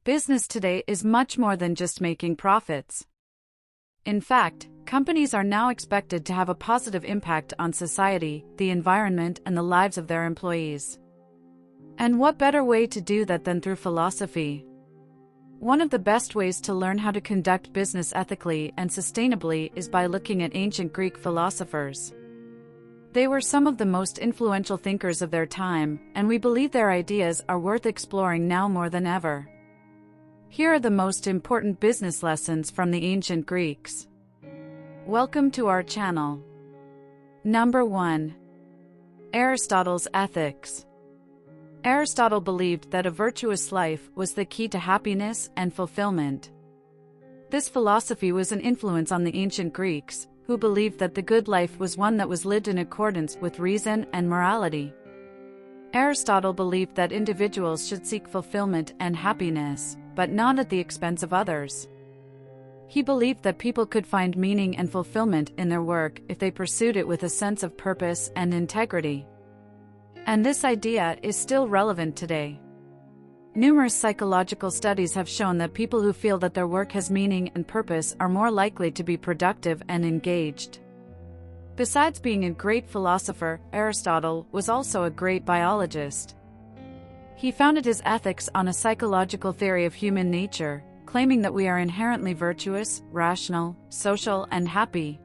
Business today is much more than just making profits. In fact, companies are now expected to have a positive impact on society, the environment, and the lives of their employees. And what better way to do that than through philosophy? One of the best ways to learn how to conduct business ethically and sustainably is by looking at ancient Greek philosophers. They were some of the most influential thinkers of their time, and we believe their ideas are worth exploring now more than ever. Here are the most important business lessons from the ancient Greeks. Welcome to our channel. Number 1. Aristotle's Ethics. Aristotle believed that a virtuous life was the key to happiness and fulfillment. This philosophy was an influence on the ancient Greeks, who believed that the good life was one that was lived in accordance with reason and morality. Aristotle believed that individuals should seek fulfillment and happiness, but not at the expense of others. He believed that people could find meaning and fulfillment in their work if they pursued it with a sense of purpose and integrity. And this idea is still relevant today. Numerous psychological studies have shown that people who feel that their work has meaning and purpose are more likely to be productive and engaged. Besides being a great philosopher, Aristotle was also a great biologist. He founded his ethics on a psychological theory of human nature, claiming that we are inherently virtuous, rational, social, and happy.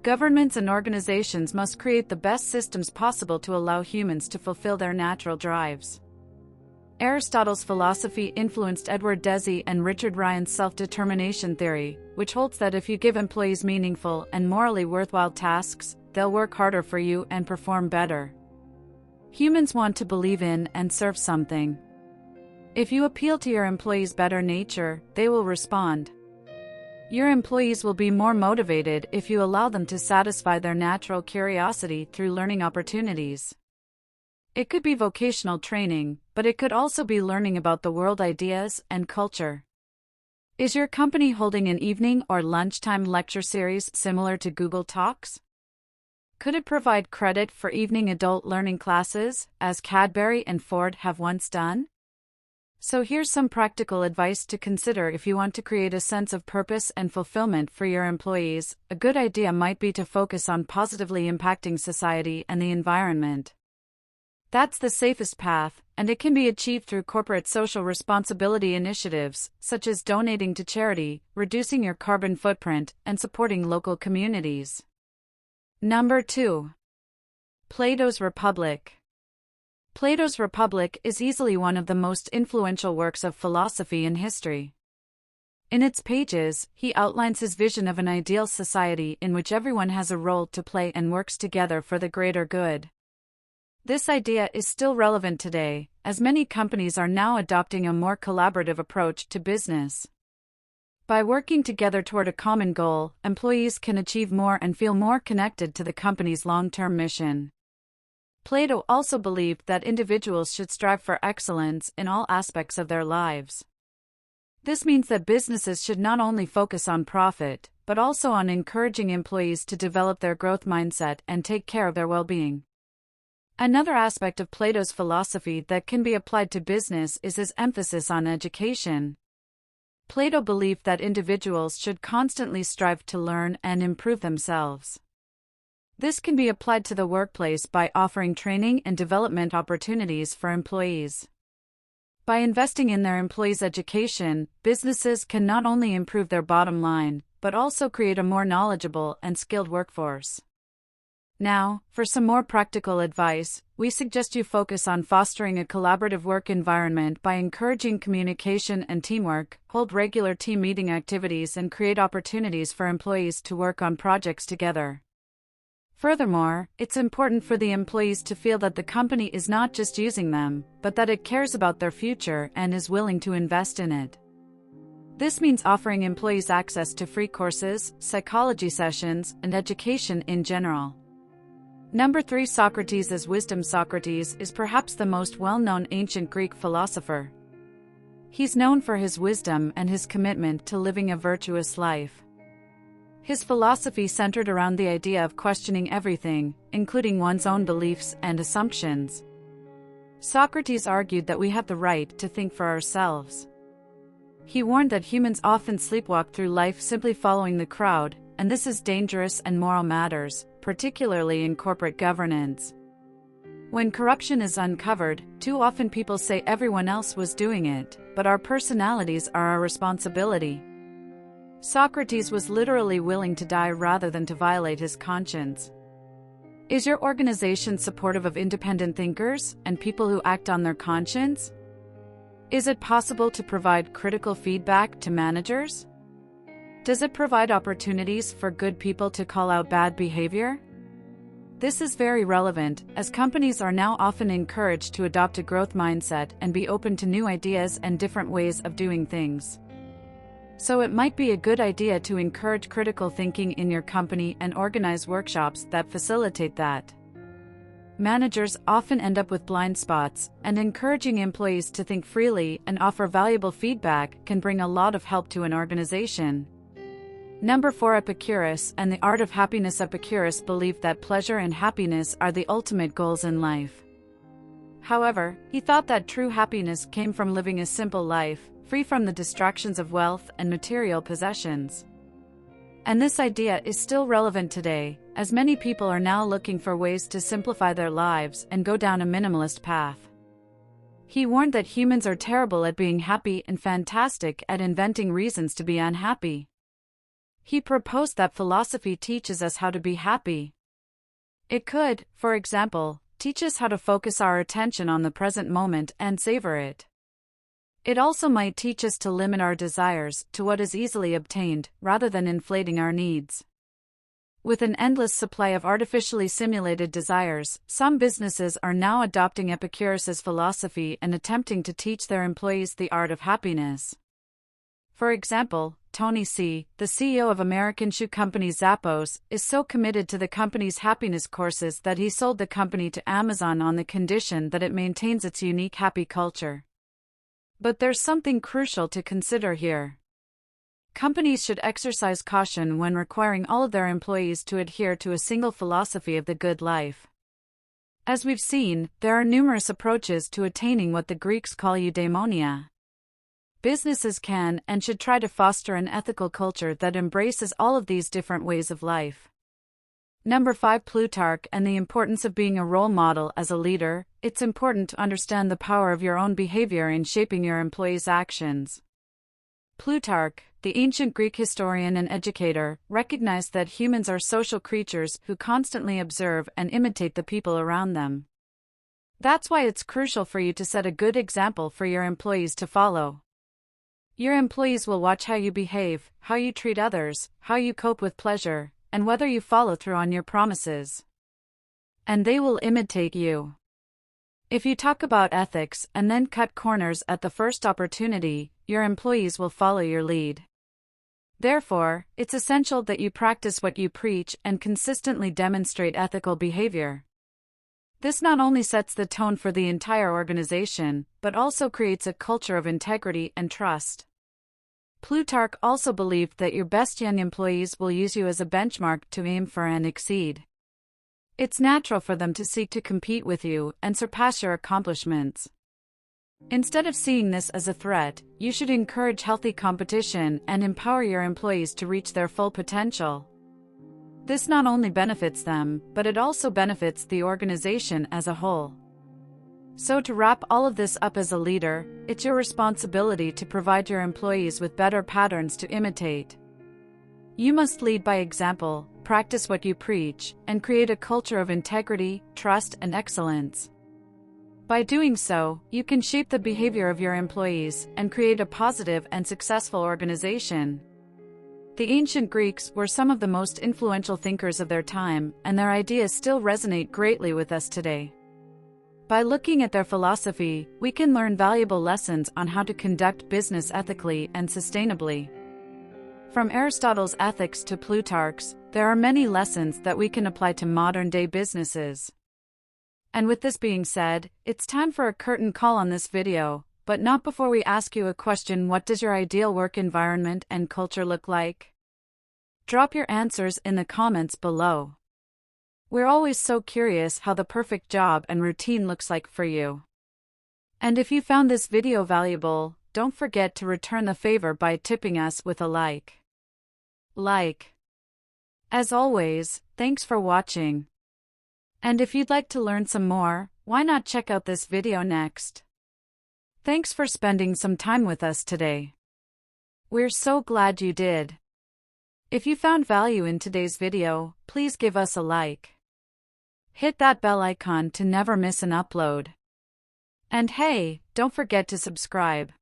Governments and organizations must create the best systems possible to allow humans to fulfill their natural drives. Aristotle's philosophy influenced Edward Deci and Richard Ryan's self-determination theory, which holds that if you give employees meaningful and morally worthwhile tasks, they'll work harder for you and perform better. Humans want to believe in and serve something. If you appeal to your employees' better nature, they will respond. Your employees will be more motivated if you allow them to satisfy their natural curiosity through learning opportunities. It could be vocational training, but it could also be learning about the world, ideas, and culture. Is your company holding an evening or lunchtime lecture series similar to Google Talks? Could it provide credit for evening adult learning classes, as Cadbury and Ford have once done? So here's some practical advice to consider if you want to create a sense of purpose and fulfillment for your employees. A good idea might be to focus on positively impacting society and the environment. That's the safest path, and it can be achieved through corporate social responsibility initiatives, such as donating to charity, reducing your carbon footprint, and supporting local communities. Number 2. Plato's Republic. Plato's Republic is easily one of the most influential works of philosophy in history. In its pages, he outlines his vision of an ideal society in which everyone has a role to play and works together for the greater good. This idea is still relevant today, as many companies are now adopting a more collaborative approach to business. By working together toward a common goal, employees can achieve more and feel more connected to the company's long-term mission. Plato also believed that individuals should strive for excellence in all aspects of their lives. This means that businesses should not only focus on profit, but also on encouraging employees to develop their growth mindset and take care of their well-being. Another aspect of Plato's philosophy that can be applied to business is his emphasis on education. Plato believed that individuals should constantly strive to learn and improve themselves. This can be applied to the workplace by offering training and development opportunities for employees. By investing in their employees' education, businesses can not only improve their bottom line, but also create a more knowledgeable and skilled workforce. Now, for some more practical advice, we suggest you focus on fostering a collaborative work environment by encouraging communication and teamwork, hold regular team meeting activities, and create opportunities for employees to work on projects together. Furthermore, it's important for the employees to feel that the company is not just using them, but that it cares about their future and is willing to invest in it. This means offering employees access to free courses, psychology sessions, and education in general. Number 3. Socrates as wisdom. Socrates is perhaps the most well-known ancient Greek philosopher. He's known for his wisdom and his commitment to living a virtuous life. His philosophy centered around the idea of questioning everything, including one's own beliefs and assumptions. Socrates argued that we have the right to think for ourselves. He warned that humans often sleepwalk through life simply following the crowd, and this is dangerous in moral matters, particularly in corporate governance. When corruption is uncovered, too often people say everyone else was doing it, but our personalities are our responsibility. Socrates was literally willing to die rather than to violate his conscience. Is your organization supportive of independent thinkers and people who act on their conscience? Is it possible to provide critical feedback to managers? Does it provide opportunities for good people to call out bad behavior? This is very relevant, as companies are now often encouraged to adopt a growth mindset and be open to new ideas and different ways of doing things. So it might be a good idea to encourage critical thinking in your company and organize workshops that facilitate that. Managers often end up with blind spots, and encouraging employees to think freely and offer valuable feedback can bring a lot of help to an organization. Number 4. Epicurus and the Art of Happiness. Epicurus believed that pleasure and happiness are the ultimate goals in life. However, he thought that true happiness came from living a simple life, free from the distractions of wealth and material possessions. And this idea is still relevant today, as many people are now looking for ways to simplify their lives and go down a minimalist path. He warned that humans are terrible at being happy and fantastic at inventing reasons to be unhappy. He proposed that philosophy teaches us how to be happy. It could, for example, teach us how to focus our attention on the present moment and savor it. It also might teach us to limit our desires to what is easily obtained, rather than inflating our needs. With an endless supply of artificially simulated desires, some businesses are now adopting Epicurus's philosophy and attempting to teach their employees the art of happiness. For example, Tony Hsieh, the CEO of American shoe company Zappos, is so committed to the company's happiness courses that he sold the company to Amazon on the condition that it maintains its unique happy culture. But there's something crucial to consider here. Companies should exercise caution when requiring all of their employees to adhere to a single philosophy of the good life. As we've seen, there are numerous approaches to attaining what the Greeks call eudaimonia. Businesses can and should try to foster an ethical culture that embraces all of these different ways of life. Number 5. Plutarch and the importance of being a role model. As a leader, it's important to understand the power of your own behavior in shaping your employees' actions. Plutarch, the ancient Greek historian and educator, recognized that humans are social creatures who constantly observe and imitate the people around them. That's why it's crucial for you to set a good example for your employees to follow. Your employees will watch how you behave, how you treat others, how you cope with pleasure, and whether you follow through on your promises. And they will imitate you. If you talk about ethics and then cut corners at the first opportunity, your employees will follow your lead. Therefore, it's essential that you practice what you preach and consistently demonstrate ethical behavior. This not only sets the tone for the entire organization, but also creates a culture of integrity and trust. Plutarch also believed that your best young employees will use you as a benchmark to aim for and exceed. It's natural for them to seek to compete with you and surpass your accomplishments. Instead of seeing this as a threat, you should encourage healthy competition and empower your employees to reach their full potential. This not only benefits them, but it also benefits the organization as a whole. So to wrap all of this up, as a leader, it's your responsibility to provide your employees with better patterns to imitate. You must lead by example, practice what you preach, and create a culture of integrity, trust, and excellence. By doing so, you can shape the behavior of your employees and create a positive and successful organization. The ancient Greeks were some of the most influential thinkers of their time, and their ideas still resonate greatly with us today. By looking at their philosophy, we can learn valuable lessons on how to conduct business ethically and sustainably. From Aristotle's ethics to Plutarch's, there are many lessons that we can apply to modern-day businesses. And with this being said, it's time for a curtain call on this video, but not before we ask you a question: what does your ideal work environment and culture look like? Drop your answers in the comments below. We're always so curious how the perfect job and routine looks like for you. And if you found this video valuable, don't forget to return the favor by tipping us with a like. As always, thanks for watching. And if you'd like to learn some more, why not check out this video next? Thanks for spending some time with us today. We're so glad you did. If you found value in today's video, please give us a like. Hit that bell icon to never miss an upload. And hey, don't forget to subscribe.